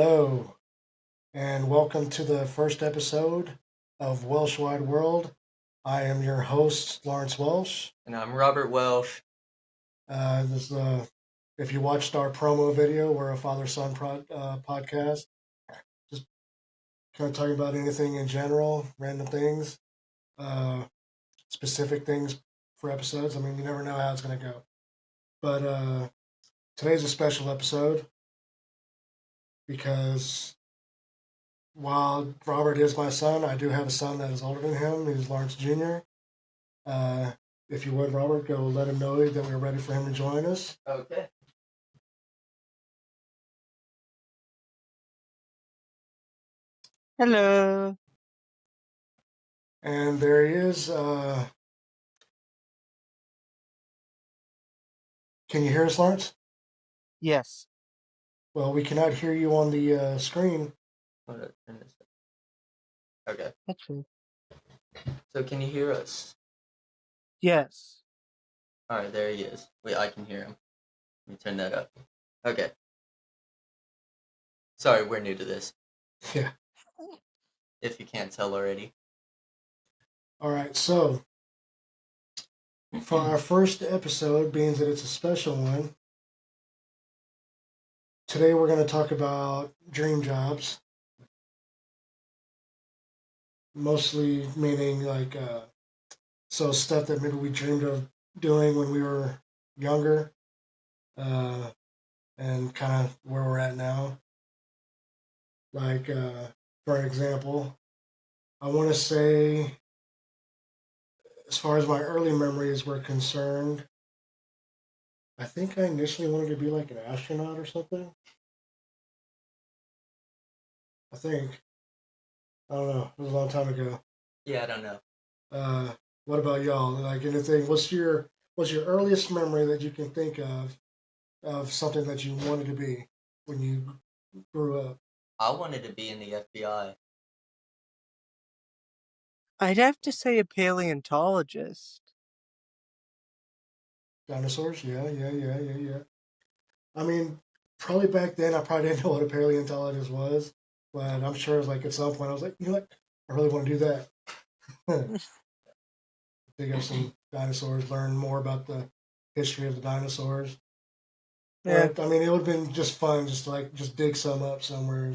Hello, and welcome to the first episode of Welsh Wide World. I am your host, Lawrence Welsh. And I'm Robert Welsh. This if you watched our promo video, we're a father-son podcast, just kind of talking about anything in general, random things, uh, specific things for episodes. I mean, you never know how it's going to go. But today's a special episode because while Robert is my son, I do have a son that is older than him. He's Lawrence Jr. Uh, if you would, Robert, go let him know that we're ready for him to join us. Okay. Hello. And there he is. Can you hear us, Lawrence? Yes. Well, we cannot hear you on the screen. Okay. That's true. So can you hear us? Yes. Alright, there he is. Wait, I can hear him. Let me turn that up. Okay. Sorry, we're new to this, Yeah. if you can't tell already. All right, so for our first episode, being that it's a special one, today we're going to talk about dream jobs. Mostly meaning like, so stuff that maybe we dreamed of doing when we were younger, and kind of where we're at now. Like, for example, I want to say, as far as my early memories were concerned, I think I initially wanted to be like an astronaut or something. I think. I don't know. It was a long time ago. Yeah, I don't know. What about y'all? Like anything? What's your earliest memory that you can think of something that you wanted to be when you grew up? I wanted to be in the FBI. I'd have to say a paleontologist. Dinosaurs? Yeah. I mean, probably back then I probably didn't know what a paleontologist was, but I'm sure it's like at some point I was like, you know what? I really want to do that. Dig up some dinosaurs, learn more about the history of the dinosaurs. Yeah. But I mean, it would have been just fun, just to like just dig some up somewhere.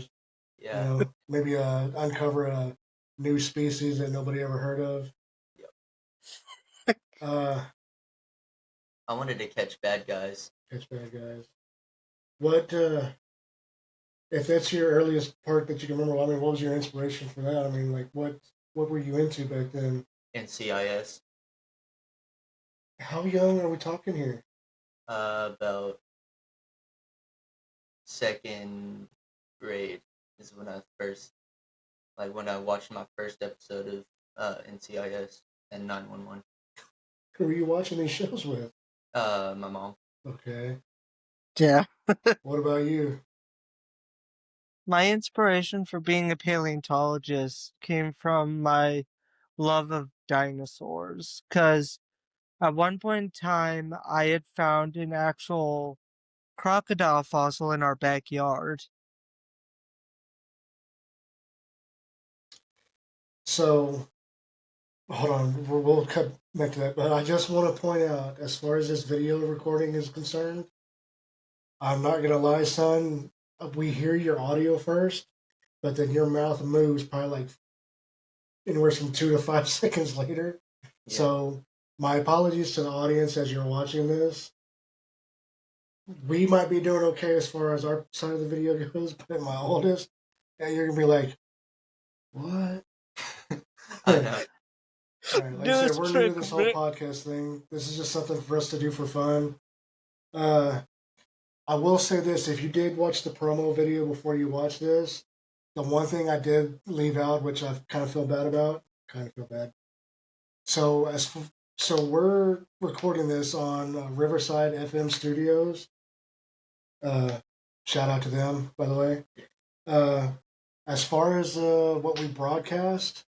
Yeah. You know, maybe uncover a new species that nobody ever heard of. Yep. Uh, I wanted to catch bad guys. Catch bad guys. What if that's your earliest part that you can remember? I mean, what was your inspiration for that? I mean, like what were you into back then? NCIS. How young are we talking here? About second grade is when I watched my first episode of NCIS and 911. Who were you watching these shows with? My mom. Okay. Yeah. What about you? My inspiration for being a paleontologist came from my love of dinosaurs. Because at one point in time, I had found an actual crocodile fossil in our backyard. So, hold on, we'll cut back to that. But I just want to point out, as far as this video recording is concerned, I'm not gonna lie, son. We hear your audio first, but then your mouth moves probably like anywhere from 2 to 5 seconds later. Yeah. So, my apologies to the audience as you're watching this. We might be doing okay as far as our side of the video goes, but my oldest, yeah, you're gonna be like, "What?" I know. All right, like I said, we're new to this whole podcast thing. This is just something for us to do for fun. I will say this: if you did watch the promo video before you watch this, the one thing I did leave out, which I kind of feel bad about, So so we're recording this on Riverside FM Studios. Shout out to them, by the way. As far as what we broadcast,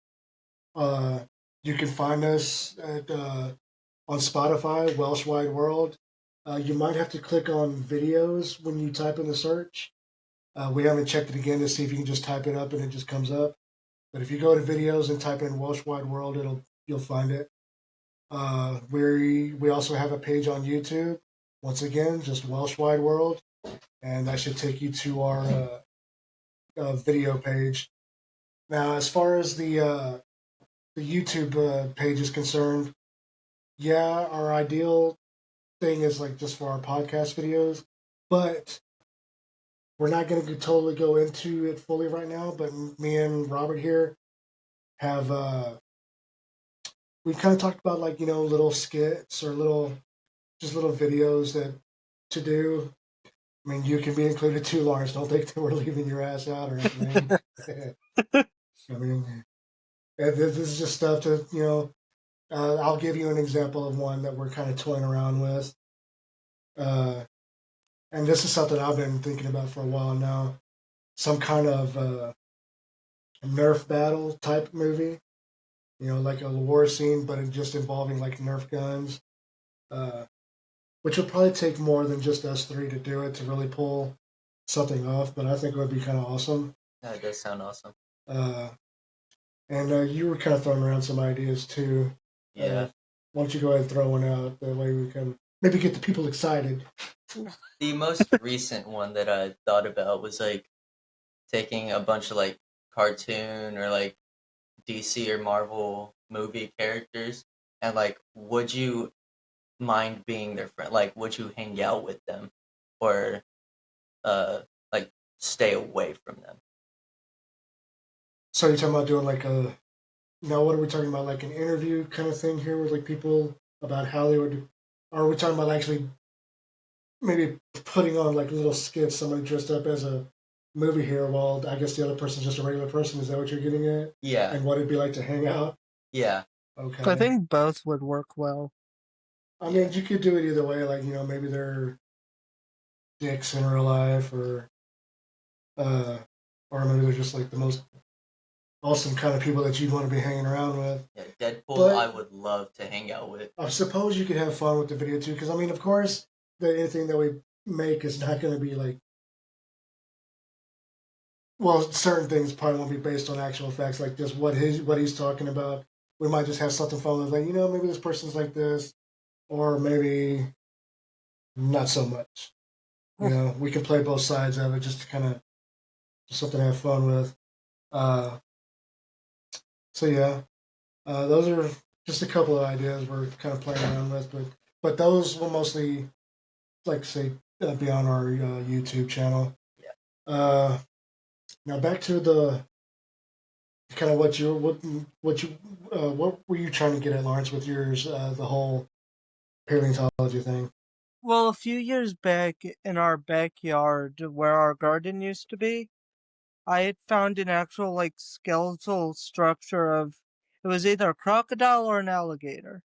you can find us at on Spotify, Welsh Wide World. You might have to click on videos when you type in the search. We haven't checked it again to see if you can just type it up and it just comes up. But if you go to videos and type in Welsh Wide World, you'll find it. We also have a page on YouTube. Once again, just Welsh Wide World, and that should take you to our video page. Now, as far as the YouTube page is concerned, yeah, our ideal thing is like just for our podcast videos, but we're not going to totally go into it fully right now. But me and Robert here have we've kind of talked about like little skits or little videos that to do. I mean, you can be included too, Lawrence. Don't think that we're leaving your ass out or anything. I mean, this is just stuff to I'll give you an example of one that we're kind of toying around with. And this is something I've been thinking about for a while now. Some kind of Nerf battle type movie, like a war scene, but it just involving like Nerf guns, uh, which would probably take more than just us three to do it to really pull something off. But I think it would be kind of awesome. That does sound awesome. And you were kind of throwing around some ideas too. Yeah. Why don't you go ahead and throw one out? That way we can maybe get the people excited. The most recent one that I thought about was like taking a bunch of like cartoon or like DC or Marvel movie characters and like, would you mind being their friend? Like, would you hang out with them or like stay away from them? So you're talking about doing like a now? What are we talking about? Like an interview kind of thing here with like people about how they would. Or are we talking about actually maybe putting on like little skits? Somebody dressed up as a movie hero while I guess the other person's just a regular person. Is that what you're getting at? Yeah. And what it'd be like to hang out? Yeah. Okay. I think both would work well. I mean, you could do it either way. Like maybe they're dicks in real life, uh, or maybe they're just like the most awesome kind of people that you'd want to be hanging around with. Yeah, Deadpool, But I would love to hang out with. I suppose you could have fun with the video too, because I mean, of course, anything that we make is not going to be like. Well, certain things probably won't be based on actual facts, like just what he's talking about. We might just have something fun with, like maybe this person's like this, or maybe not so much. We can play both sides of it just to kind of something to have fun with. Uh, so yeah, those are just a couple of ideas we're kind of playing around with, but those will mostly, like say, be on our YouTube channel. Yeah. Now back to the kind of what were you trying to get at, Lawrence, with yours? The whole paleontology thing. Well, a few years back in our backyard where our garden used to be, I had found an actual like skeletal structure of it was either a crocodile or an alligator.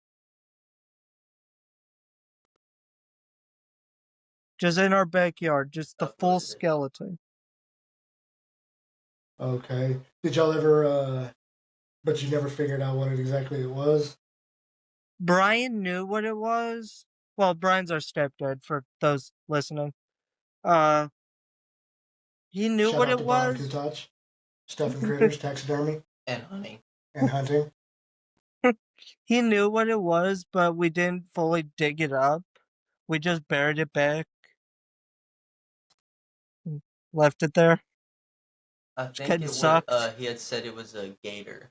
Just in our backyard, just the full Uploaded it. skeleton. Okay. Did y'all ever? But you never figured out what exactly it was. Brian knew what it was. Well, Brian's our stepdad for those listening. Uh, he knew Shout what out it to Brian was. Kutach, stuffing critters, taxidermy, And hunting. and hunting. He knew what it was, but we didn't fully dig it up. We just buried it back, and left it there. I Which think kind of it was. sucked. He had said it was a gator.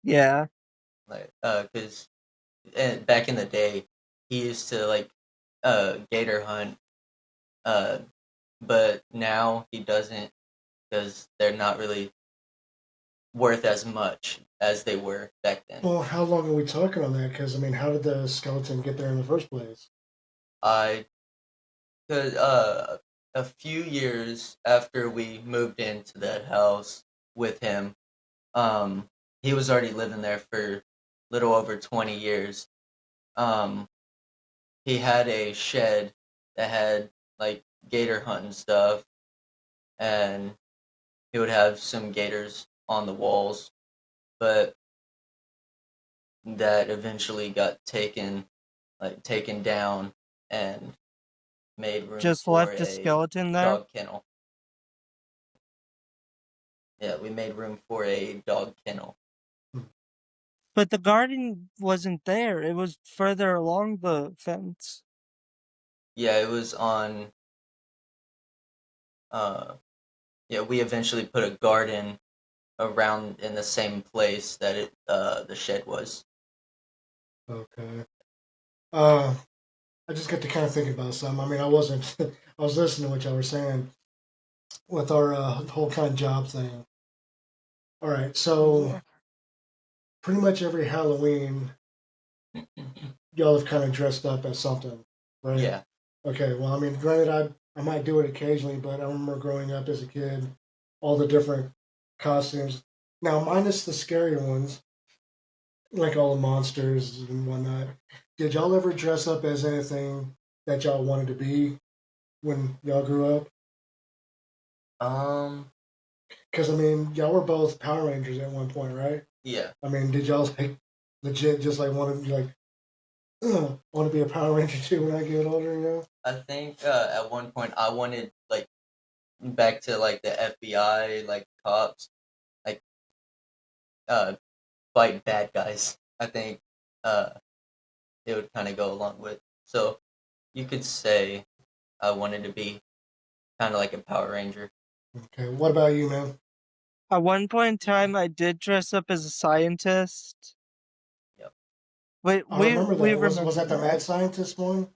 Yeah. Like, because back in the day, he used to like, gator hunt. Uh, but now he doesn't because they're not really worth as much as they were back then. Well, how long are we talking on that? Because I mean, how did the skeleton get there in the first place? I, cause a few years after we moved into that house with him, um, he was already living there for a little over 20 years. Um, he had a shed that had like gator hunting stuff, and he would have some gators on the walls, but that eventually got taken down and made room Just for left a a skeleton there. dog kennel. Yeah, we made room for a dog kennel. But the garden wasn't there. It was further along the fence. Yeah, it was on. Yeah, we eventually put a garden around in the same place that the shed was. Okay. I just got to kind of thinking about something. I mean, I wasn't. I was listening to what y'all were saying with our whole kind of job thing. All right, so Yeah. pretty much every Halloween, y'all have kind of dressed up as something, right? Yeah. Okay. Well, I mean, granted, I might do it occasionally, but I remember growing up as a kid, all the different costumes. Now, minus the scary ones, like all the monsters and whatnot. Did y'all ever dress up as anything that y'all wanted to be when y'all grew up? Um. Because I mean, y'all were both Power Rangers at one point, right? Yeah. I mean, did y'all like legit just like want to be like, want to be a Power Ranger too when I get older? You know? I think at one point I wanted like back to like the FBI, like cops, like uh fight bad guys. I think uh it would kind of go along with. So you could say I wanted to be kind of like a Power Ranger. Okay. What about you, man? At one point in time, I did dress up as a scientist. Yep. Wait, I remember we that. Was remember that the that. Mad Scientist one?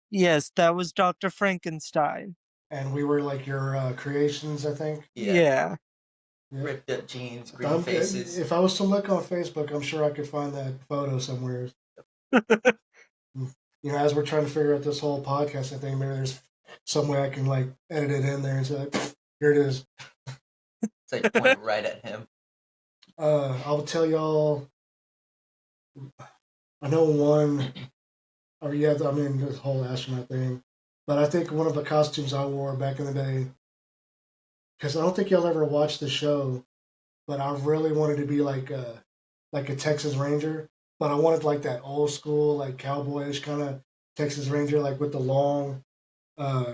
Yes, that was Dr. Frankenstein. And we were like your creations, I think. Yeah. Yeah. Yeah. Ripped up jeans, green faces. If I was to look on Facebook, I'm sure I could find that photo somewhere. You know, as we're trying to figure out this whole podcasting thing, maybe there's some way I can like edit it in there and say, here it is. It's like point right at him. I'll tell y'all. I know one. Or yeah, I mean this whole astronaut thing, but I think one of the costumes I wore back in the day, because I don't think y'all ever watched the show, but I really wanted to be like a Texas Ranger, but I wanted like that old school like cowboyish kind of Texas Ranger, like with the long, uh,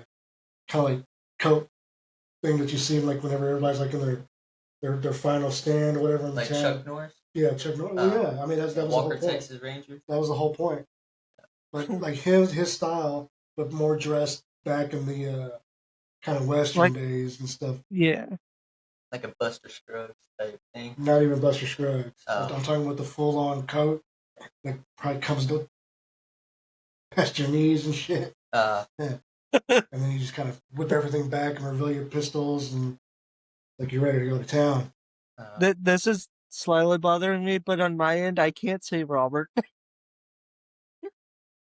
kind of like coat thing that you see like whenever everybody's like in their final stand or whatever in the Like town. Chuck Norris. Yeah, Chuck Norris. Well, yeah, I mean that was the whole Walker, point. Texas Ranger. That was the whole point. But like his style, but more dressed back in the kind of Western Like, days and stuff. yeah. Like a Buster Scruggs type thing. Not even Buster Scruggs. I'm Oh. talking about the full on coat that probably comes to past your knees and shit. Yeah. And then you just kind of whip everything back and reveal your pistols and like you're ready to go to town. This is slightly bothering me, but on my end, I can't see Robert.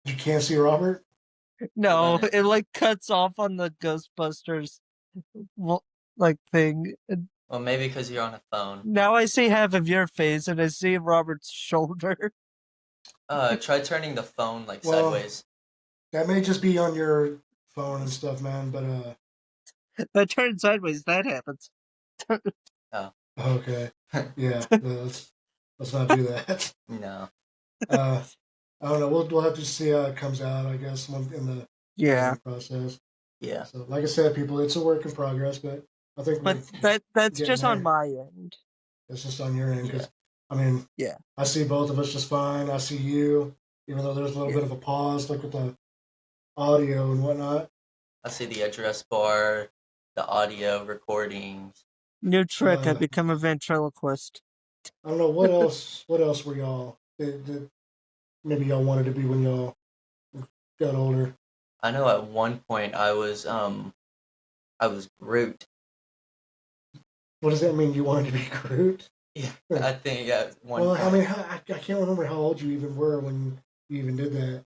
You can't see Robert? No, When it like cuts off on the Ghostbusters like thing. well, maybe because you're on a phone. Now I see half of your face and I see Robert's shoulder. Try turning the phone like Well, sideways. that may just be on your phone and stuff, man, but If I turn sideways, that happens. Oh. okay. Yeah, let's not do that. No. I don't know. We'll have to see how it comes out. I guess in the Yeah, editing process. Yeah. So, like I said, people, it's a work in progress, but I think but we're that's getting just on there. my end. It's just on your end Yeah. because I mean, Yeah, I see both of us just fine. I see you, even though there's a little yeah. bit of a pause, like with the audio and whatnot. I see the address bar, the audio recordings. New trick, I Uh, become a ventriloquist. I don't know what else. What else were y'all that maybe y'all wanted to be when y'all got older? I know at one point I was Groot. What does that mean? You wanted to be Groot? Yeah, I think at one Well, I point. mean, I can't remember how old you even were when you even did that.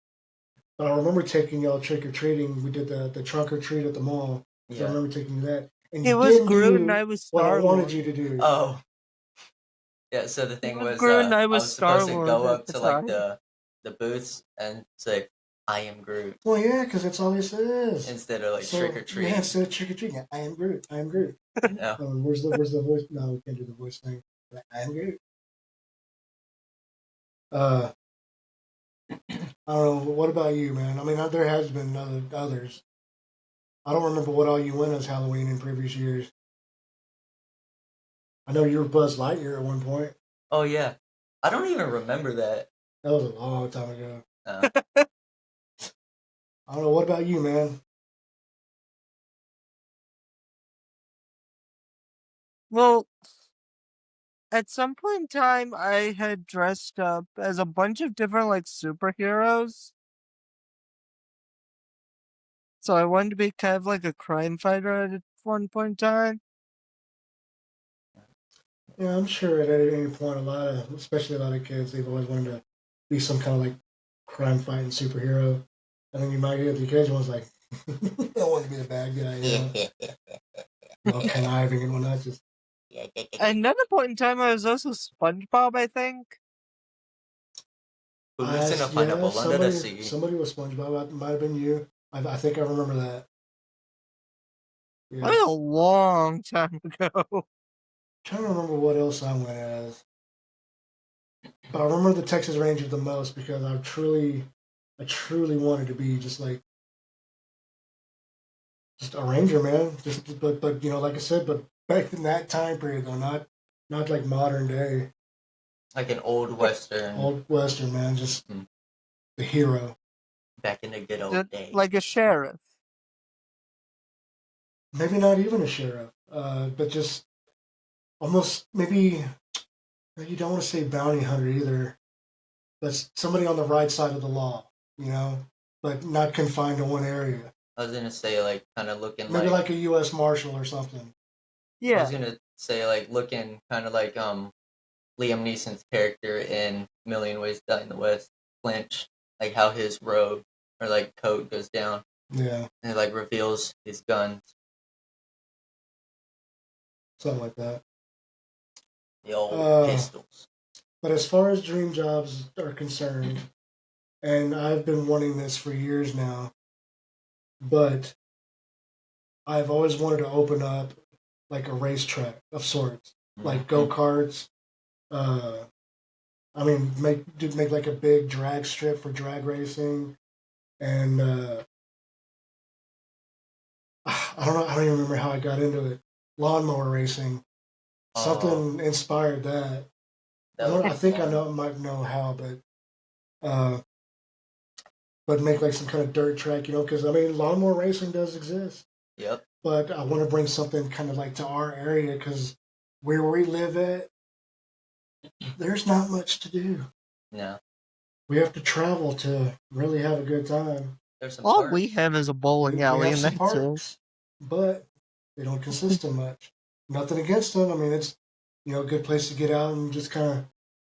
But I remember taking y'all trick or treating. We did the trunk or treat at the mall. So I Yeah. remember taking you that, and It you was didn't Groot and I do was what I Star wanted Lord. you to do. Oh. Yeah, so the It thing was was Groot and I I was was supposed Star to Lord go at up the to like time. the booths and say, I am Groot, Well, yeah, because that's all he says. instead of like So trick or yeah, treat. instead of trick or treating, I am Groot. I am Groot. No. Where's the voice? No, we can't do the voice thing. I am Groot. Uh, I don't know. What about you, man? I mean, there has been others. I don't remember what all you went as Halloween in previous years. I know you were Buzz Lightyear at one point. Oh yeah, I don't even remember that. That was a long time ago. Uh, I don't know. What about you, man? Well, at some point in time, I had dressed up as a bunch of different like superheroes. So I wanted to be kind of like a crime fighter at one point in time. Yeah, I'm sure at any point, especially a lot of kids, they've always wanted to be some kind of like crime fighting superhero. And then you might get the occasional one's like, I want to be the bad guy, all conniving and whatnot. Just Another point in time, I was also SpongeBob, I think. who lives in a yeah, pineapple under the sea? somebody was SpongeBob. It might have been you. I think I remember that. That was Yeah. a long time ago. Trying to remember what else I went as. But I remember the Texas Ranger the most because I truly wanted to be just a ranger, man. But like I said, but back in that time period though, not like modern day, Like an old western. old western, man. Just Hmm. the hero. Back in the good old days. Like a sheriff. Maybe not even a sheriff, but just almost maybe you don't want to say bounty hunter either. But somebody on the right side of the law, but not confined to one area. I was gonna say like kind of looking Maybe like like a U.S. Marshal or something. I was Yeah. gonna say like looking kind of like Liam Neeson's character in Million Ways to Die in the West, Flinch, like how his robe or like coat goes down Yeah, and it like reveals his guns, something like that. the old Uh, pistols. but as far as dream jobs are concerned, and I've been wanting this for years now, but I've always wanted to open up like a racetrack of sorts, like go karts. Uh, I mean, make like a big drag strip for drag racing, and I don't know. I don't even remember how I got into it. Lawnmower racing. Oh, Something inspired that. I that don't. would I be think I fun. might know how, uh, but make like some kind of dirt track, because I mean, lawnmower racing does exist, Yep. but I want to bring something kind of like to our area because where we live at, there's not much to do. No, We have to travel to really have a good time. there's some All we parks. have is a bowling We alley, have and some that's it. parks, but they don't consist of much. Nothing against them. I mean, it's a good place to get out and just kind of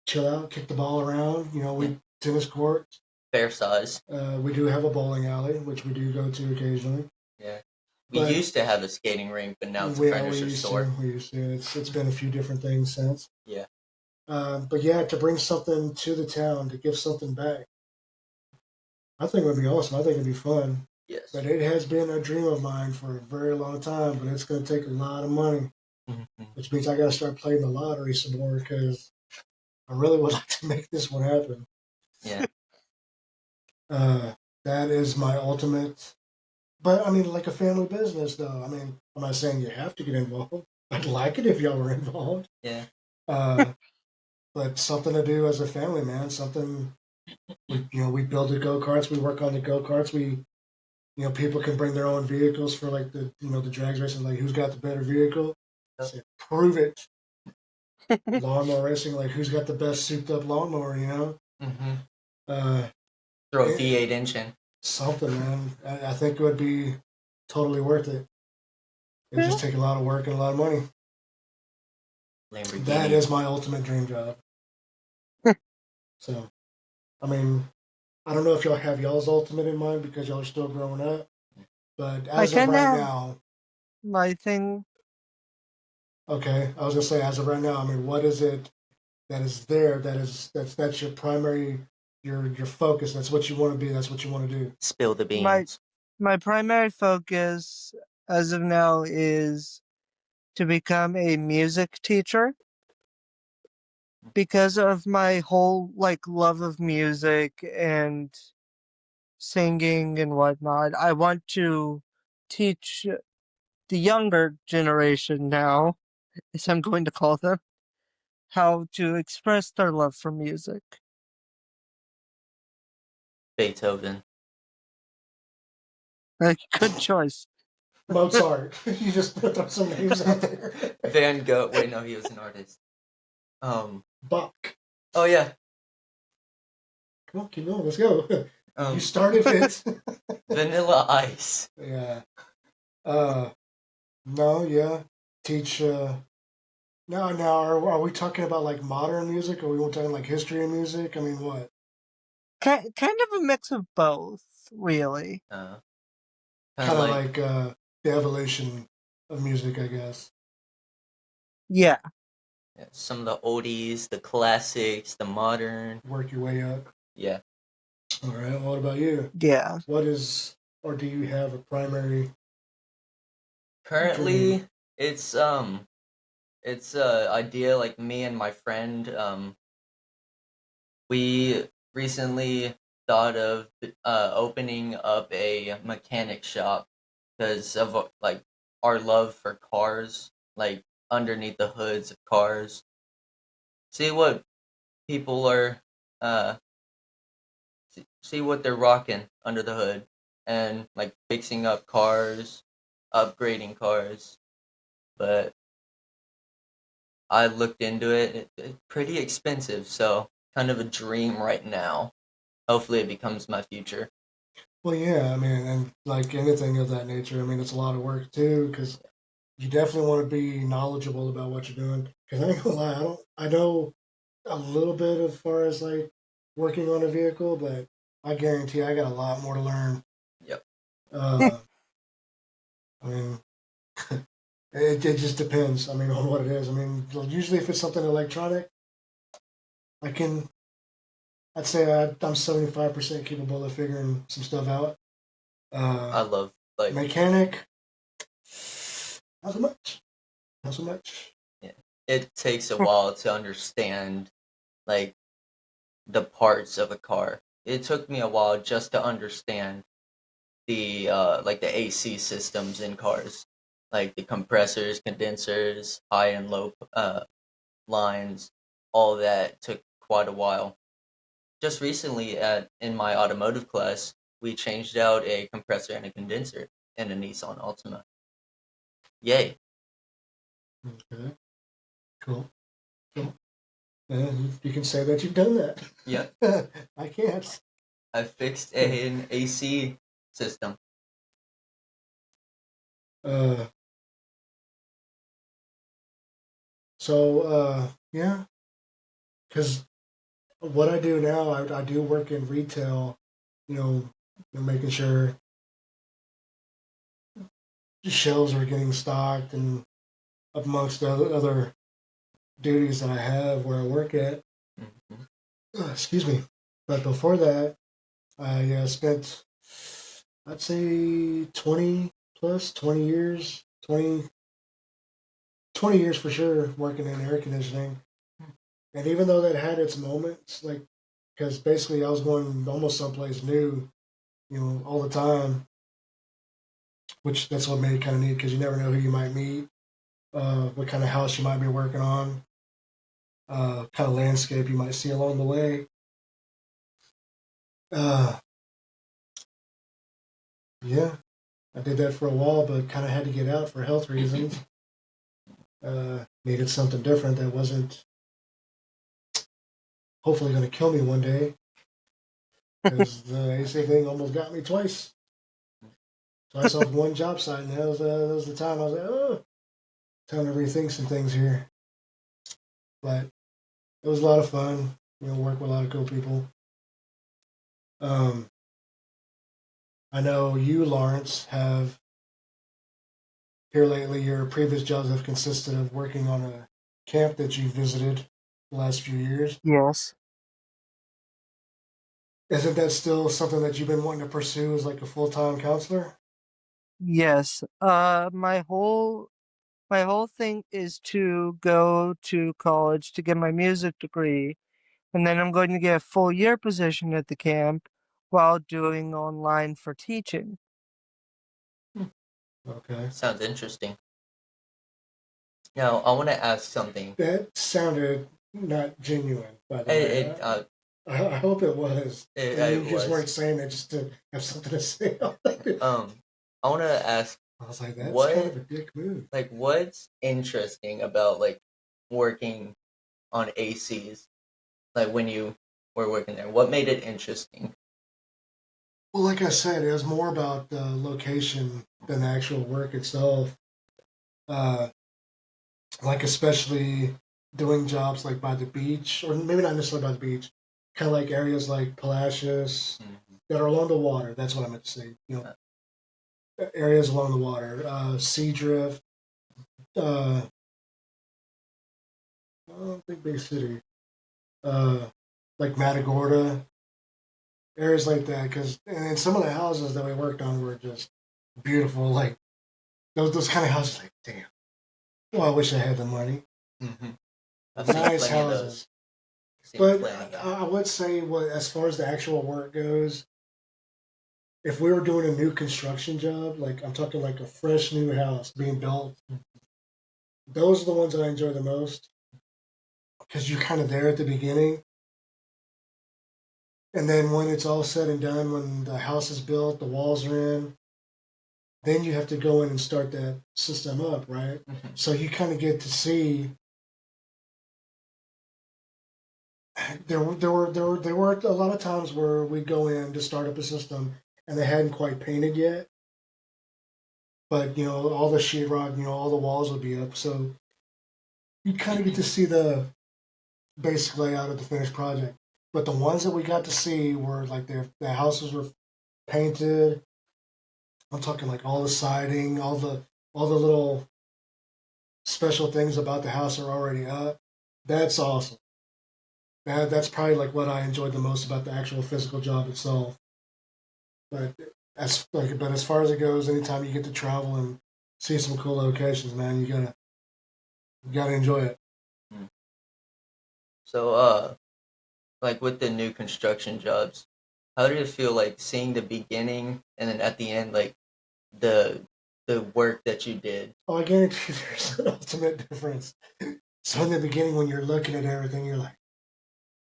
chill out, kick the ball around. Yeah. We tennis courts. Fair size. We do have a bowling alley, which we do go to occasionally. Yeah. We But used to have a skating rink, but now it's a furniture store. We used to. It's been a few different things since. Yeah. But yeah, to bring something to the town, to give something back, I think it would be awesome. I think it'd be fun. Yes. But it has been a dream of mine for a very long time. But it's going to take a lot of money, which means I got to start playing the lottery some more because I really would like to make this one happen. Yeah. That is my ultimate. But I mean, like a family business, though. I mean, I'm not saying you have to get involved. I'd like it if y'all were involved. Yeah. But something to do as a family, man. Something we build the go karts. We work on the go karts. People can bring their own vehicles for like the drag racing. Like, who's got the better vehicle? Yep. Say, prove it. Lawnmower racing. Like, who's got the best souped up lawnmower? Mm-hmm. Uh, Throw a V8 engine. Something, man. I think it would be totally worth it. It'd just take a lot of work and a lot of money. Lamborghini. That is my ultimate dream job. So, I mean, I don't know if y'all have y'all's ultimate in mind because y'all are still growing up. But as of right now, my thing. okay, I was gonna say as of right now, I mean, what is it that is there that's your primary your focus? That's what you want to be. That's what you want to do. Spill the beans. My primary focus as of now is to become a music teacher because of my whole like love of music and singing and whatnot. I want to teach the younger generation now as I'm going to call them, how to express their love for music. Beethoven. Good choice. Mozart. You just throw some names out there. Van Gogh. Wait, no, he was an artist. Bach. Oh yeah. Come on, keep going. Let's go. You Um, started it. Vanilla Ice. Yeah. No, yeah. Teach. Now, are we talking about like modern music? Or are we talking like history of music? I mean, what? Kind of a mix of both, really. Kind of Kind of like like the evolution of music, I guess. Yeah. some of the oldies, the classics, the modern. Work your way up. Yeah. All right. What about you? Yeah. What is, or do you have a primary dream? Currently, it's idea like me and my friend we recently thought of opening up a mechanic shop because of like our love for cars, like underneath the hoods of cars. See what people are uh see what they're rocking under the hood and like fixing up cars, upgrading cars. But I looked into it. It's pretty expensive, so kind of a dream right now. Hopefully, it becomes my future. Well, yeah. I mean, and like anything of that nature, I mean, it's a lot of work too, because you definitely want to be knowledgeable about what you're doing. Because I ain't gonna lie, I don't. I know a little bit as far as like working on a vehicle, but I guarantee I got a lot more to learn. Yep. Uh, I mean, it just depends. I mean, on what it is. I mean, usually if it's something electronic, I can. I'd say I'm 75% capable of figuring some stuff out. I Uh, love like Mechanic, not so much. Not so much. yeah. It takes a while to understand like the parts of a car. It took me a while just to understand the like the AC systems in cars, like the compressors, condensers, high and low lines. All that took quite a while. Just recently, at in my automotive class, we changed out a compressor and a condenser in a Nissan Altima. Yay! Okay, cool. Cool. You can say that you've done that. Yep, I can't. I fixed an AC system. Uh, yeah, because what I do now, I do work in retail. You know, making sure shelves are getting stocked and amongst the other duties that I have where I work at. Mhm. Excuse me. But before that, I spent, I'd say 20 plus, 20 years, 20 years for sure working in air conditioning. And even though that had its moments, like, because basically I was going almost someplace new, all the time, which that's what made it kind of neat because you never know who you might meet, what kind of house you might be working on, kind of landscape you might see along the way. Uh, yeah, I did that for a while, but kind of had to get out for health reasons. Needed something different that wasn't hopefully going to kill me one day because the AC thing almost got me twice. Twice off one job site, and that was the time I was like, oh, time to rethink some things here. But it was a lot of fun. Work with a lot of cool people. Um, I know you, Lawrence, have here lately. Your previous jobs have consisted of working on a camp that you visited the last few years. Yes. Isn't that still something that you've been wanting to pursue as like a full time counselor? Yes. My whole thing is to go to college to get my music degree, and then I'm going to get a full year position at the camp while doing online for teaching. Okay. Sounds interesting. Now, I want to ask something. That sounded not genuine, by the way. I hope it was. And you just weren't saying that just to have something to say. I want to ask. I was like, that's kind of a dick move. Like, what's interesting about like working on ACs? Like when you were working there, what made it interesting? Well, like I said, it was more about the location than the actual work itself. Like especially doing jobs like by the beach, or maybe not necessarily by the beach, kind of like areas like Palacios that are along the water. That's what I meant to say. You know, areas along the water, Seadrift, I don't think big city, like Matagorda, areas like that. Because and some of the houses that we worked on were just beautiful. Like those kind of houses. Like damn, well, I wish I had the money. Nice houses. But I would say, as far as the actual work goes, if we were doing a new construction job, like I'm talking like a fresh new house being built, those are the ones that I enjoy the most because you're kind of there at the beginning. And then when it's all said and done, when the house is built, the walls are in, then you have to go in and start that system up, right? So you kind of get to see. There were a lot of times where we go in to start up a system and they hadn't quite painted yet, but you know all the sheetrock, you know all the walls would be up, so you kind of get to see the basic layout of the finished project. But the ones that we got to see were like the houses were painted. I'm talking like all the siding, all the little special things about the house are already up. That's awesome. That's probably like what I enjoyed the most about the actual physical job itself. But as far as it goes, anytime you get to travel and see some cool locations, man, you gotta enjoy it. So, like with the new construction jobs, how did it feel like seeing the beginning and then at the end, like the work that you did? Oh, I guarantee there's an ultimate difference. So in the beginning, when you're looking at everything, you're like,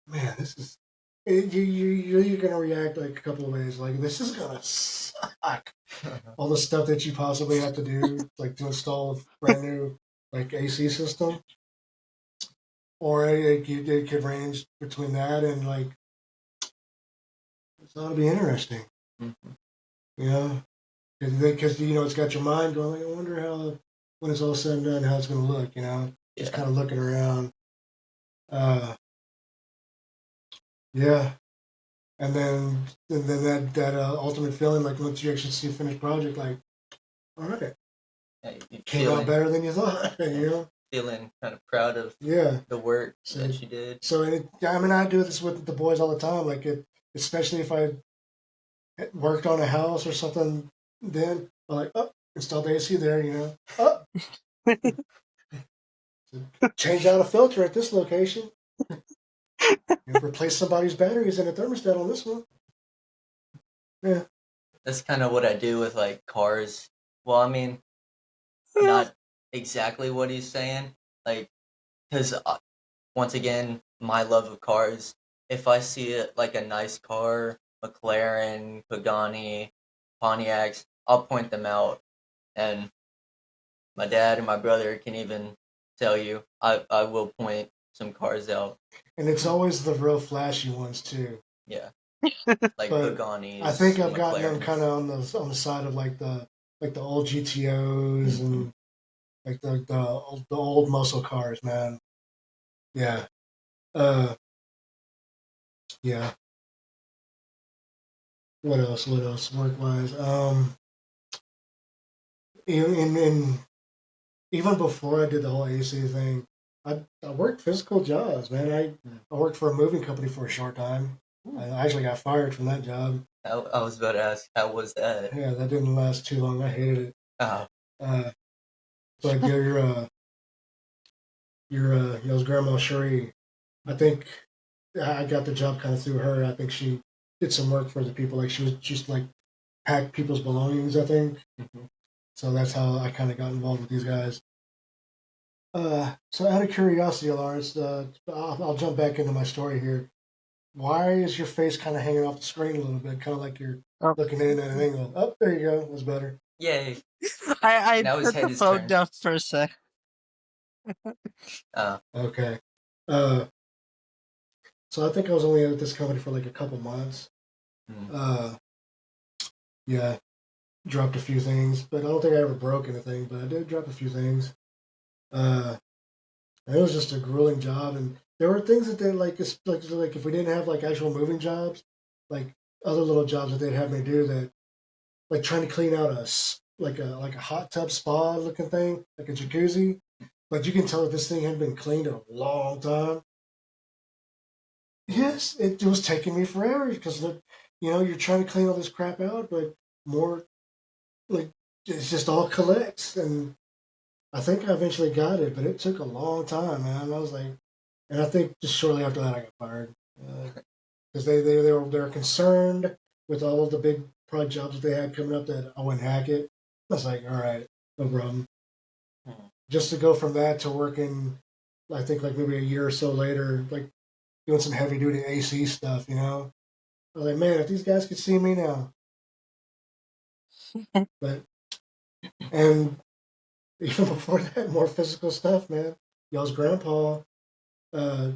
man, this is. You're gonna react like a couple of ways. Like this is gonna suck. All the stuff that you possibly have to do, like to install a brand new like AC system, or it could range between that and like it's ought to be interesting. Mm-hmm. You know, because you know it's got your mind going. Like, I wonder how when it's all said and done, how it's gonna look. You know, just kind of looking around. Yeah, and then that ultimate feeling, like once you actually see a finished project, like, all right, came out better than you thought. You know, feeling kind of proud of the work that you did. So I do this with the boys all the time. Like especially if I worked on a house or something, then I'm like, oh, install the AC there. You know, oh. Change out a filter at this location. Replace somebody's batteries in a thermostat on this one. Yeah. That's kind of what I do with like cars. Well, I mean, not exactly what he's saying. Like, because once again, my love of cars. If I see it like a nice car, McLaren, Pagani, Pontiacs, I'll point them out. And my dad and my brother can even tell you I will point some cars out. And it's always the real flashy ones too. Yeah. Like Paganis. I think I've gotten them kind of on the side of like the old GTOs and like the old muscle cars, man. Yeah. Yeah. What else? Work wise, even before I did the whole AC thing, I worked physical jobs, man. I worked for a moving company for a short time. I actually got fired from that job. I was about to ask, how was that? Yeah, that didn't last too long. I hated it. But your grandma Cherie, I think I got the job kind of through her. I think she did some work for the people. Like she used to like pack people's belongings, I think. Mm-hmm. So that's how I kind of got involved with these guys. So out of curiosity, Lawrence, I'll jump back into my story here. Why is your face kind of hanging off the screen a little bit, kind of like you're Oh. looking in at an angle? Oh, there you go. That's better. Yay! I Now his put the head is phone turned. down for a sec. Okay. Uh, so I think I was only at this company for like a couple months. Mm. Uh, yeah, dropped a few things, but I don't think I ever broke anything. But I did drop a few things. Uh, and it was just a grueling job, and there were things that they like if we didn't have like actual moving jobs, like other little jobs that they'd have me do that, like trying to clean out like a hot tub spa looking thing, like a jacuzzi. But you can tell that this thing hadn't been cleaned in a long time. Yes, it was taking me forever because you're trying to clean all this crap out, but more like it's just all collects, and I think I eventually got it, but it took a long time, man. I was like, and I think just shortly after that I got fired because they were concerned with all of the big project jobs that they had coming up that I wouldn't hack it. I was like, all right, no problem. Just to go from that to working, I think like maybe a year or so later, like doing some heavy duty AC stuff, I was like, man, if these guys could see me now. But and even before that, more physical stuff, man. Y'all's grandpa, uh,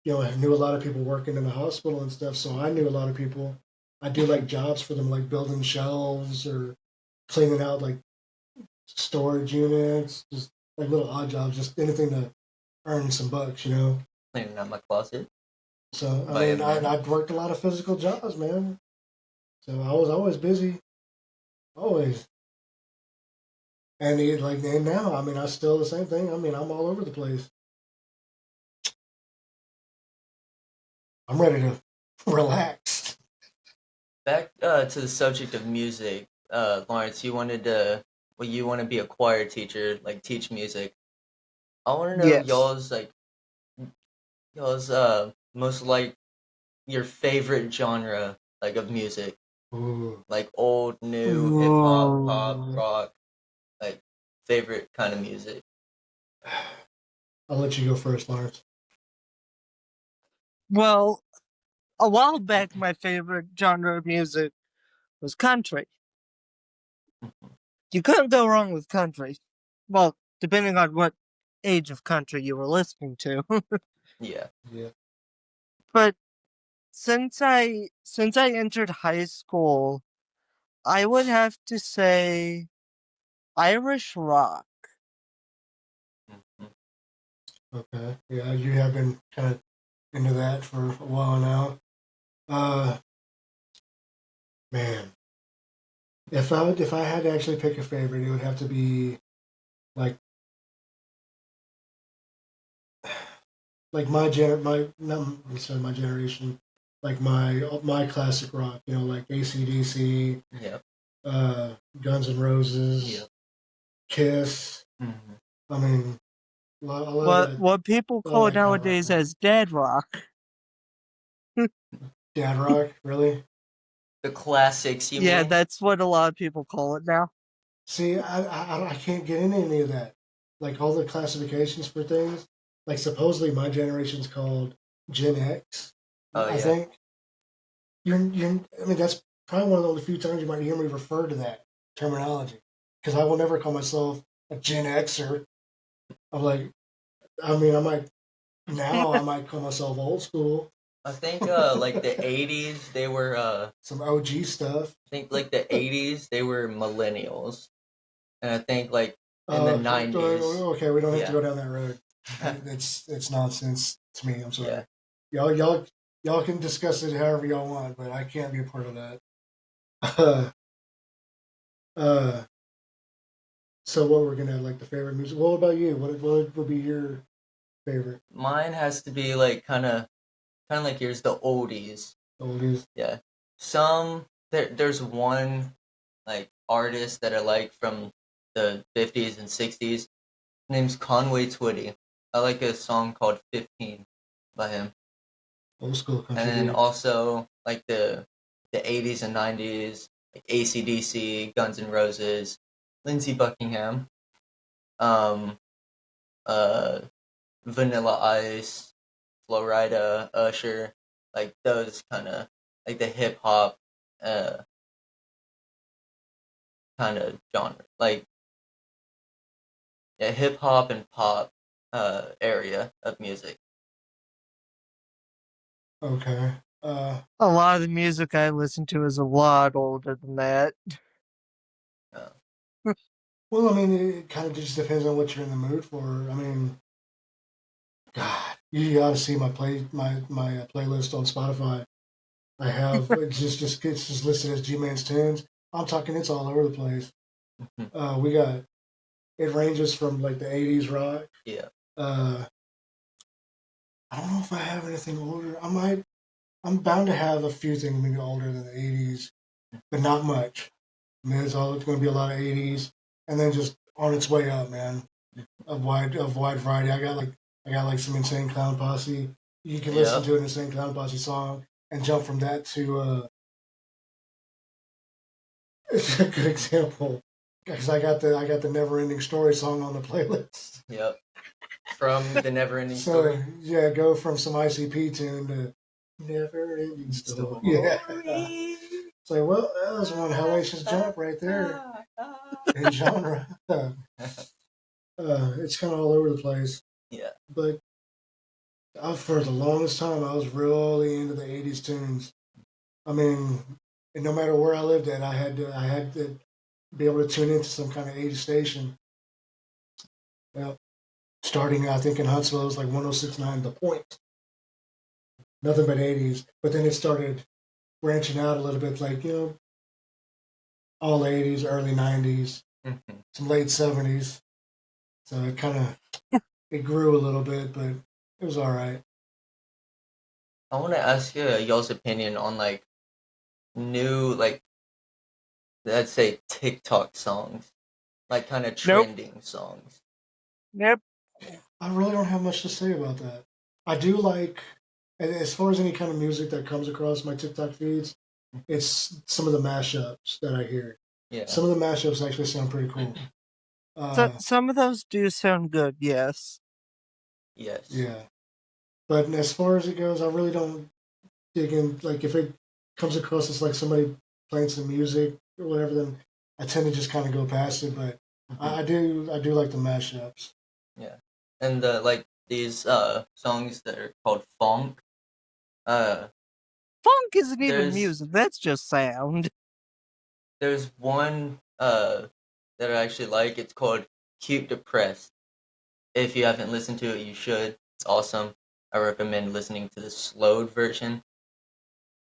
I knew a lot of people working in the hospital and stuff, so I knew a lot of people. I do like jobs for them, like building shelves or cleaning out like storage units, just like little odd jobs, just anything to earn some bucks. Cleaning out my closet So I by a mean, man. I'd worked a lot of physical jobs, man. So I was always busy, always. And now, I mean, I still the same thing. I mean, I'm all over the place. I'm ready to relax. Back to the subject of music, Lawrence. You want to be a choir teacher, like teach music. I want to know Yes. y'all's most like your favorite genre like of music, Ooh. like old, new, hip hop, pop, Whoa. rock, like favorite kind of music. I'll let you go first, Lawrence. Well, a while back, my favorite genre of music was country. You couldn't go wrong with country. Well, depending on what age of country you were listening to. Yeah. Yeah. But since I entered high school, I would have to say Irish rock. Mhm. Okay. Yeah, you have been kind of into that for a while now. Uh, man, if I had to actually pick a favorite, it would have to be like like my not sorry, my generation, like my classic rock. Like AC/DC, Yep. Guns N' Roses, Yep. Kiss. Mm-hmm. I mean, a lot of What people all call that kind of rock, nowadays man. as dad rock. Dad rock, really? The classics, you Yeah, mean? that's what a lot of people call it now. See, I can't get into any of that. Like all the classifications for things. Like supposedly my generation's called Gen X. Oh I yeah. think you're. I mean, that's probably one of the only few times you might hear me refer to that terminology. Because I will never call myself a Gen Xer. I'm like, I mean, I might call myself old school. I think like the 80s they were Some OG stuff. I think like the 80s they were millennials. And I think like in the 90s, Okay, we don't have to yeah. go down that road. It's nonsense to me. I'm sorry. Yeah. Y'all can discuss it however y'all want, but I can't be a part of that. Uh, uh, so what we're gonna have, like the favorite music? What about you? What would be your favorite Mine has to be like kind of like yours, the oldies. oldies? Yeah. There's one like artist that I like from the 50s and 60s. His name's Conway Twitty. I like a song called 15 by him. Old school And country then dude. also like the 80s and 90s, like AC/DC, Guns N' Roses, Lindsey Buckingham. Um uh, Vanilla Ice, Florida, Usher, like those kind of like the hip hop uh kind of genre, like yeah, hip hop and pop area of music. Okay. A lot of the music I listen to is a lot older than that. Uh, Well, I mean, it kind of just depends on what you're in the mood for. I mean, God, you ought to see my playlist on Spotify. I have it's just listed as G Man's tunes. I'm talking, it's all over the place. We got it ranges from like the '80s rock. yeah, Uh, I don't know if I have anything older. I'm bound to have a few things maybe older than the '80s, but not much. I mean, it's going to be a lot of '80s, and then just on its way up, man. Of wide variety. I got like some Insane Clown Posse. You can listen yeah, to an Insane Clown Posse song and jump from that to it's a good example because I got the Never Ending Story song on the playlist. yep. From the Never Ending So Story. yeah, go from some ICP tune to Never Ending Story. Yeah. It's like, well, that was one hellacious jump right there in genre. It's kind of all over the place, Yeah. but for the longest time, I was really into the '80s tunes. I mean, and no matter where I lived at, I had to be able to tune into some kind of '80s station. Yeah. Starting, I think in Huntsville, it was like 106.9 The Point. Nothing but '80s. But then it started branching out a little bit, like, all '80s, early '90s, some late '70s. So it grew a little bit, but it was all right. I want to ask you y'all's opinion on like new, like let's say TikTok songs, like kind of Nope. trending songs. Nope. I really don't have much to say about that. I do like, and as far as any kind of music that comes across my TikTok feeds, it's some of the mashups that I hear. Yeah. Some of the mashups actually sound pretty cool. So, some of those do sound good, yes. Yes. Yeah. But as far as it goes, I really don't dig in. Like, if it comes across as like somebody playing some music or whatever, then I tend to just kind of go past it. But I do like the mashups. Yeah. And like these songs that are called funk. Funk isn't even There's music, that's just sound. there's one that I actually like. It's called Cute Depressed. If you haven't listened to it, you should. It's awesome. I recommend listening to the slowed version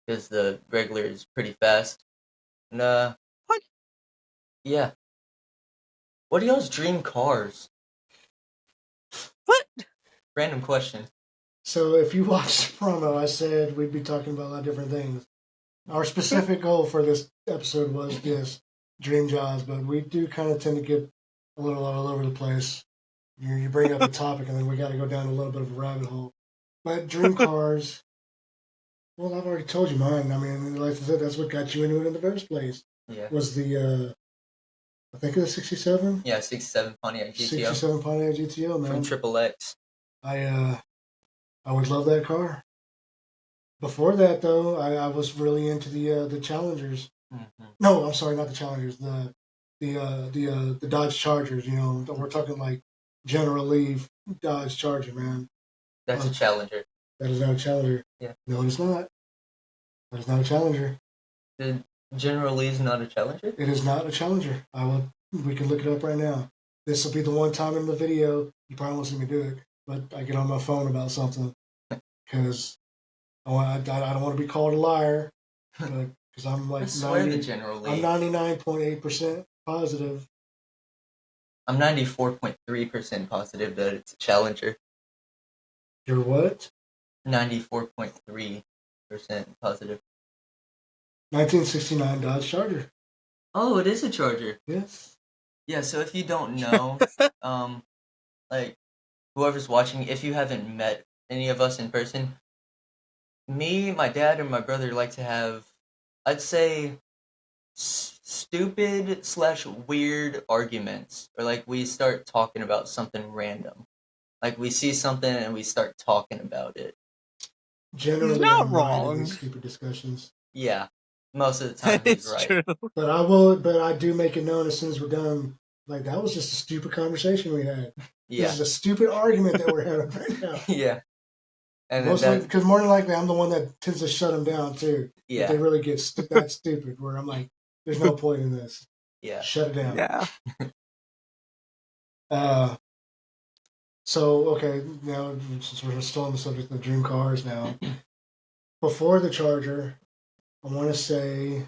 because the regular is pretty fast. And What? yeah. What are y'all's dream cars? What? Random question. So if you watched the promo, I said we'd be talking about a lot of different things. Our specific goal for this episode was just dream jobs, but we do kind of tend to get a little all over the place. You bring up a topic, and then we got to go down a little bit of a rabbit hole. But dream cars, well, I've already told you mine. I mean, like I said, that's what got you into it in the first place. Yeah. Was the I think it was '67. Yeah, 67 Pontiac GTO. '67 Pontiac GTO, man. From Triple X. I would love that car. Before that, though, I was really into the Challengers. Mm-hmm. No, I'm sorry, not the Challengers. The Dodge Chargers. You know, we're talking like General Lee Dodge Charger, man. That's a Challenger. That is not a Challenger. Yeah. No, it is not. That is not a Challenger. The General Lee's not a Challenger? It is not a Challenger. We can look it up right now. This will be the one time in the video you probably won't see me do it, but I get on my phone about something because I don't want to be called a liar, but because I'm like I swear the General Lee. I'm 99.8% positive. I'm 94.3% positive that it's a Challenger. You're what? 94.3% positive. 1969 Dodge Charger. Oh, it is a Charger. Yes. Yeah, so if you don't know, like whoever's watching, if you haven't met any of us in person, me, my dad, and my brother like to have, I'd say, stupid / weird arguments, or like we start talking about something random. Like, we see something and we start talking about it. Generally, not I'm right in wrong. these stupid discussions. Yeah, most of the time he's It's right. true. But I do make it known as soon as we're done. Like, that was just a stupid conversation we had. This Yeah, is a stupid argument that we're having right now. yeah. And then Mostly that, because more than likely I'm the one that tends to shut them down too. If they yeah, really get that stupid, where I'm like, "There's no point in this. yeah. Shut it down." Yeah. So okay, now since we're still on the subject of dream cars, now before the Charger, I want to say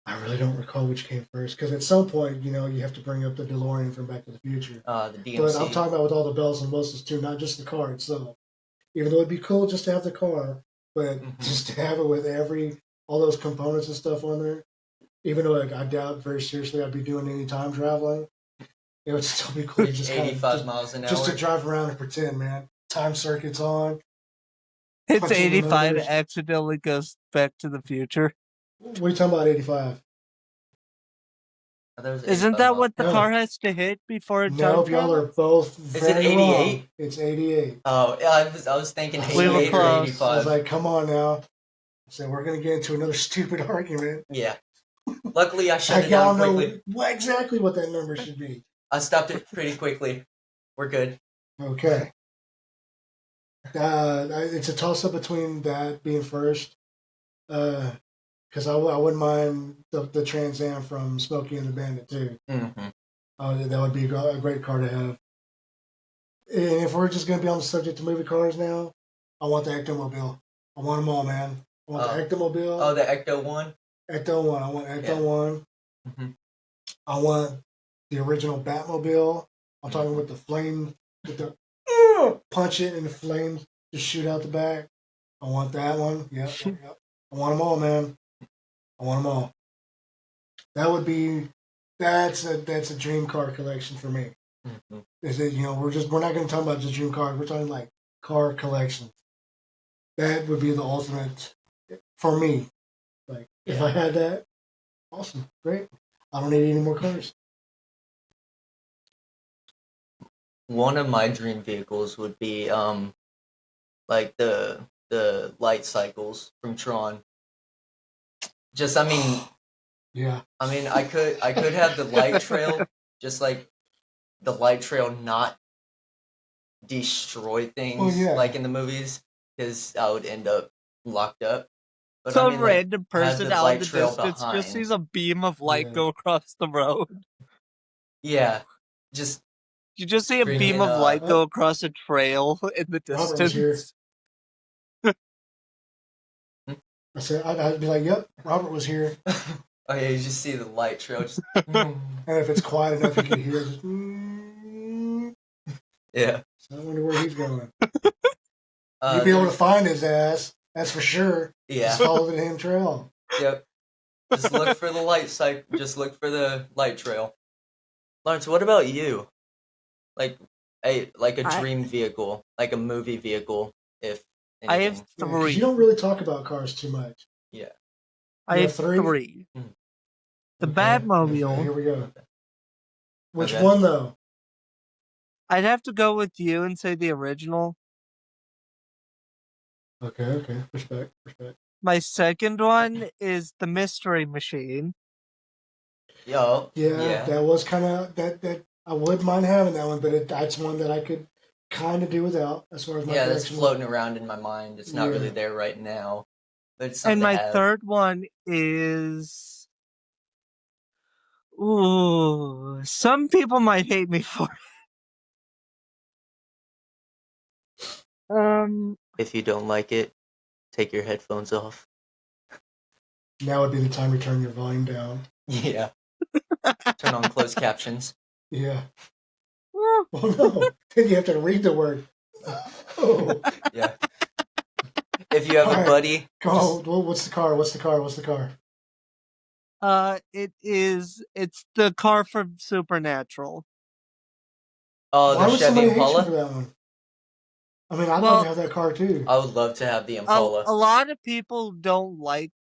I really don't recall which came first because at some point, you have to bring up the DeLorean from Back to the Future. The DMC. But I'm talking about with all the bells and whistles too, not just the car itself. Even though it'd be cool just to have the car, but just to have it with all those components and stuff on there. Even though I doubt very seriously I'd be doing any time traveling, it would still be cool to Reach just 85 miles an hour. just to drive around and pretend, man. Time circuits on. It's punching the 85 numbers. accidentally goes back to the future. What are you talking about? 85. Isn't that what the car has to hit before it time Nope, y'all are travels? both Is it very 88? wrong. It's 88. Oh, yeah, I was thinking We were 88 or close. 85. I was like, come on now. So we're gonna get into another stupid argument. Yeah. Luckily, I shut Like it down y'all know quickly. exactly what that number should be. I stopped it pretty quickly. We're good. Okay. It's a toss up between that being first, because I wouldn't mind the Trans Am from Smokey and the Bandit too. Mm-hmm. That would be a great car to have. And if we're just gonna be on the subject of movie cars now, I want the Ectomobile. I want them all, man. I want the Ectomobile. Oh, the Ecto one. Ecto one. I want Ecto one. Mm-hmm. I want the original Batmobile. I'm talking with the flame, with the punch it and the flames just shoot out the back. I want that one. Yep. I want them all, man. I want them all. That would be that's a dream car collection for me. Mm-hmm. Is it we're not going to talk about just dream cars. We're talking like car collections. That would be the ultimate for me. Like if I had that, awesome, great. I don't need any more cars. One of my dream vehicles would be like the light cycles from Tron. Just Yeah. I mean I could have the light trail, just like the light trail not destroy things like in the movies, because I would end up locked up. But Some I mean, like, random person have the out light in the trail distance behind. just sees a beam of light go across the road. Yeah, just You just see a bring beam in, of light go across a trail in the Robert was here. distance. I said I'd be like, "Yep, Robert was here." Oh yeah, you just see the light trail. Just And if it's quiet enough, you can hear it. Just, yeah. So I wonder where he's going. You'd be able to find his ass. That's for sure. Yeah. Just follow the damn trail. Yep. Just look for the light cycle. Just look for the light trail. Lawrence, what about you? Like a dream vehicle, like a movie vehicle, if anything. I have 3. You don't really talk about cars too much. Yeah. I have 3. The Batmobile. Okay, here we go. Which one though? I'd have to go with you and say the original. Okay. Respect. My second one is the Mystery Machine. Yo. Yeah. That was kind of that. I wouldn't mind having that one, but that's one that I could kind of do without as far as my that's floating around in my mind. It's not really there right now, but it's something. And my third one is, some people might hate me for it. If you don't like it, take your headphones off. Now would be the time to turn your volume down. Yeah. Turn on closed captions. Yeah. Oh no! Then you have to read the word. Oh. Yeah. If you have a buddy. What's the car? It's the car from Supernatural. Oh, Why the would Chevy somebody Impala? hate you for that one? I mean, I'd love to have that car too. I would love to have the Impala. A lot of people don't like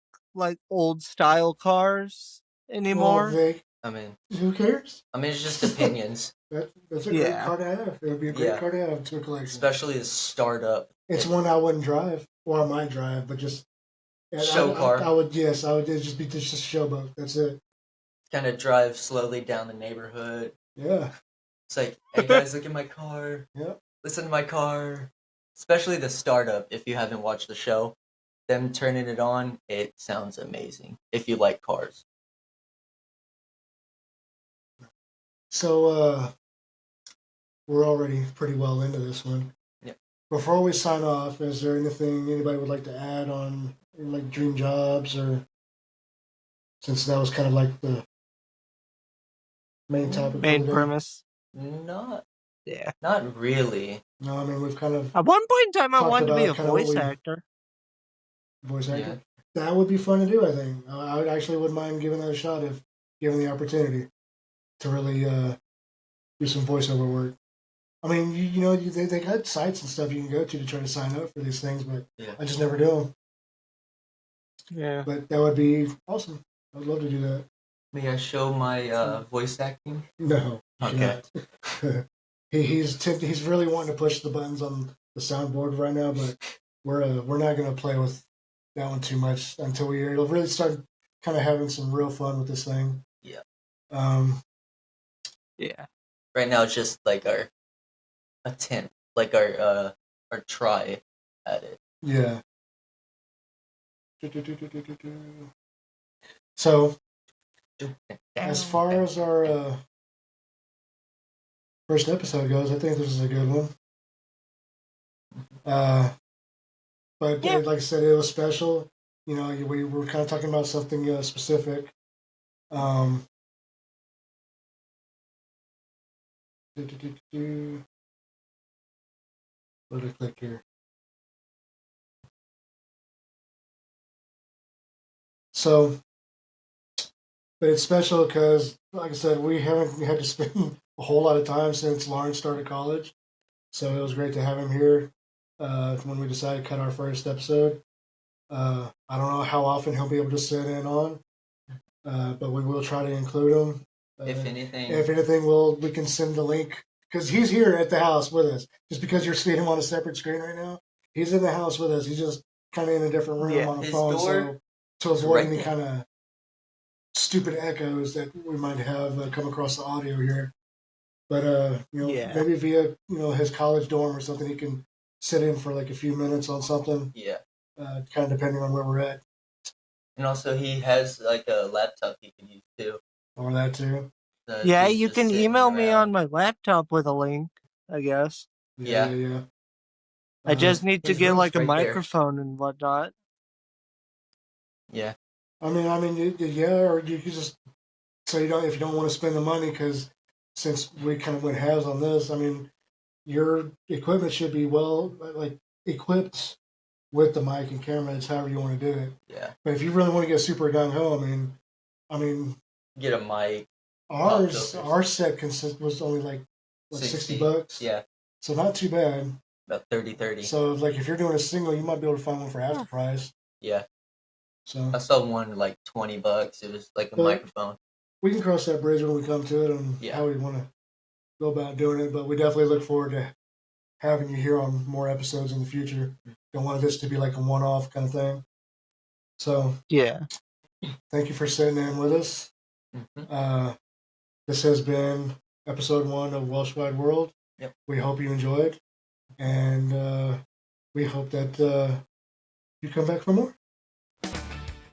old style cars anymore. Well, I mean, Who cares? it's just opinions. That's a great car to have. It would be a great car to have to a collection. Especially a startup. It's one I wouldn't drive. Well, I might drive, but just show car. I would. Yes, I would just be just a showboat. That's it. Kind of drive slowly down the neighborhood. Yeah. It's like, hey guys, look at my car. Yep. Listen to my car. Especially the startup. If you haven't watched the show, them turning it on, it sounds amazing. If you like cars. So we're already pretty well into this one. Yep. Before we sign off, is there anything anybody would like to add on like dream jobs, or since that was kind of like the main topic, main premise? Not really. No, I mean we've kind of. At one point in time, I wanted to be a voice actor. Voice actor. Yeah. That would be fun to do. I think I would actually wouldn't mind giving that a shot if given the opportunity to really do some voiceover work. I mean, you know, they got sites and stuff you can go to try to sign up for these things, but I just never do them. Yeah. But that would be awesome. I'd love to do that. May I show my voice acting? No. Okay. He's really wanting to push the buttons on the soundboard right now, but we're not going to play with that one too much until it'll really start kind of having some real fun with this thing. Yeah. Yeah. Right now it's just like our attempt, like our try at it. Yeah. So, as far as our first episode goes, I think this is a good one. But like I said, it was special. You know, we were kind of talking about something specific. Where did I click here? So, but it's special because, like I said, we haven't had to spend a whole lot of time since Lawrence started college. So it was great to have him here when we decided to cut our first episode. I don't know how often he'll be able to sit in on, but we will try to include him. If anything, we can send the link because he's here at the house with us. Just because you're seeing him on a separate screen right now, he's in the house with us. He's just kind of in a different room on the phone, so to avoid any kind of stupid echoes that we might have come across the audio here. But maybe via his college dorm or something, he can sit in for like a few minutes on something. Yeah. Kind of depending on where we're at. And also, he has like a laptop he can use too. Or that too. Yeah, you can email me on my laptop with a link, I guess. Yeah. I just need to get like a microphone and whatnot. Yeah. I mean, yeah, or you could just if you don't want to spend the money, because since we kind of went halves on this, I mean, your equipment should be equipped with the mic and camera. It's however you want to do it. Yeah. But if you really want to get super gung ho, I mean, get a mic. Our set was only like $60. Yeah. So not too bad. About 30. So like if you're doing a single, you might be able to find one for half the price. Yeah. So I saw one like $20. It was like a microphone. We can cross that bridge when we come to it and how we want to go about doing it. But we definitely look forward to having you here on more episodes in the future. Don't want this to be like a one-off kind of thing. So yeah, thank you for sitting in with us. Mm-hmm. This has been episode 1 of Welsh Wide World. Yep. We hope you enjoyed, and we hope that you come back for more.